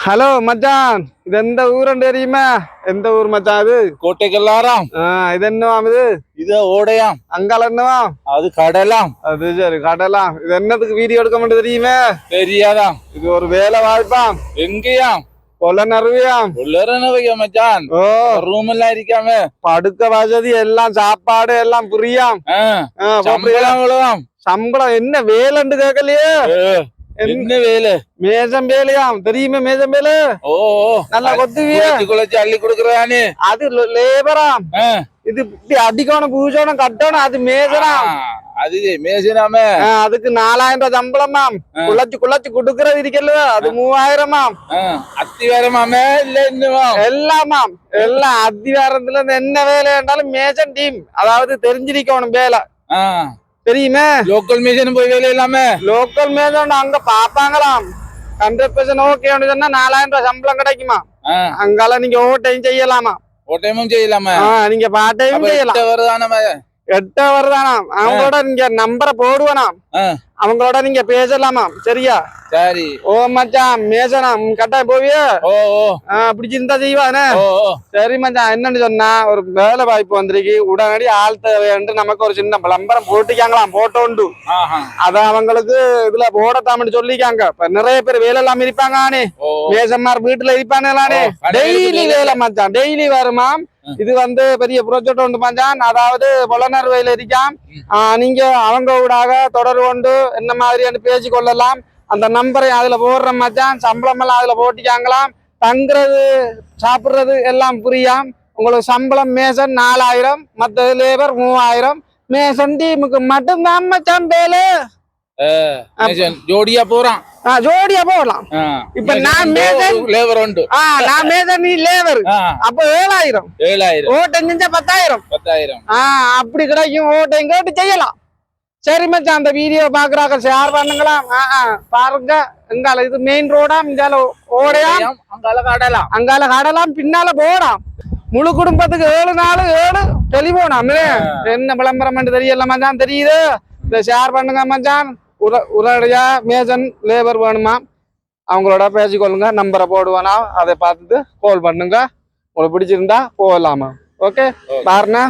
Hello மச்சான், இது எந்த ஊருன்னு தெரியுமா? எந்த ஊர் மச்சான் இது? கோட்டைக்கல்லாராம். இது என்னவாம் இது? இது ஓடையாம். அங்கால என்னவாம்? அது கடலாம். அது சரி, கடலாம். இது என்னத்துக்கு வீடியோ எடுக்க மாட்டேன் தெரியுமே? தெரியாதாம். இது ஒரு வேலை வாய்ப்பாம். எங்கேயாம்? கொல்லநறுவியாம். கொல்லநறுவையா மச்சான்? ஓ, ரூம் எல்லாம் இருக்காம படுக்க வசதி எல்லாம், சாப்பாடு எல்லாம் புரியாம். சம்பளம் என்ன வேலைன்னு கேட்கலையே. என்ன வேலை? மேசம் வேலையாம். தெரியுமே மேசம் வேலை? ஓ, நல்லா கொத்துவிய குளச்சி அள்ளி கொடுக்கறானே, அது லேபராம். இது அடிக்கணும், பூஜணும், கட்டணும், அது மேசராம். அது மேசனாம. அதுக்கு 4000 ரூபாய் சம்பளமாம். குளச்சு குடுக்கறது இருக்கல, அது 3000மாம். அத்திவாரமாம இல்ல என்னவாம்? எல்லாமாம், எல்லாம் அத்திவாரத்துல இருந்து என்ன வேலை இருந்தாலும் மேசன் டீம், அதாவது தெரிஞ்சிருக்கணும் வேலை. தெரியுமே? லோக்கல் மேசன் போய் வேலை இல்லாம லோக்கல் மேசன் அங்க பாப்பாங்களாம். 100% ஓகே சொன்னா 4000 ரூபாய் சம்பளம் கிடைக்குமா. அங்கால நீங்க ஓட்டையும் செய்யலாமா. ஓட்டையும் செய்யலாமா? நீங்க பாட்டையும் செய்யலாம். 8 வருதானாம். அவங்களோட நீங்க நம்பரை போடுவனாம், அவங்களோட நீங்க பேசலாமாம். சரியா? சரி. ஓ மச்சான், மேசனாம் கட்டாயம் போவியா? ஓ, பிடிச்சிருந்தா செய்வானே. சரி மச்சான், என்னன்னு சொன்னா ஒரு வேலை வாய்ப்பு வந்திருக்கு, உடனடி ஆள் தேவைன்னு நமக்கு ஒரு சின்ன விளம்பரம் போட்டிக்காங்களாம். போட்டோண்டு அத அவங்களுக்கு இதுல போடத்தாமன்னு சொல்லிக்காங்க. இப்ப நிறைய பேர் வேலை எல்லாம் இருப்பாங்க, மேசன்மார் வீட்டுல இருப்பானே. டெய்லி வேலை மச்சான், டெய்லி வருமாம். இது பெரிய ப்ராஜெக்ட் ஒன்று மச்சான். அதாவது பொலனறுவையில இருக்காம். நீங்க அவங்க ஊடாக தொடர்பு கொண்டு என்ன மாதிரியான பேசி கொள்ளலாம். அந்த நம்பரை அதுல போடுற மச்சான். சம்பளம் எல்லாம் அதுல போட்டிக்காங்களாம். தங்குறது சாப்பிடுறது எல்லாம் புரியாம். உங்களுக்கு சம்பளம் மேசன் 4000, மற்ற லேபர் 3000. மேசன் டீமுக்கு மட்டும்தான் மச்சான் வேலை. ஜோடியா போறான். ஜோடியா போகலாம். இப்ப நான் மேசன் லேபர் உண்டு. நான் மேசன், நீ லேபர். அப்ப 7000 ஓட்டம் செஞ்சா 10,000. அப்படி கிடைக்கும். ஓட்டம் கேட்டு செய்யலாம். சரி மச்சான், அந்த வீடியோ பாக்குறாங்க ஷேர் பண்ணுங்களாம். பாருங்க, எங்கால இது மெயின் ரோடாம். இங்கால ஓடையாம், அங்கால கடலாம், பின்னால போடாம். முழு குடும்பத்துக்கு 7 நாள் 7 டெலிபோனாம். என்ன விளம்பரம் தெரியல மச்சான். தெரியுது? இந்த ஷேர் பண்ணுங்க மச்சான். உடனடியா மேசன் லேபர் வேணுமா, அவங்களோட பேசிக்கொள்ளுங்க. நம்பரை போடுவானா, அதை பார்த்துட்டு கால் பண்ணுங்க. உங்களுக்கு பிடிச்சிருந்தா போகலாமா. ஓகே, பாருண்ணா.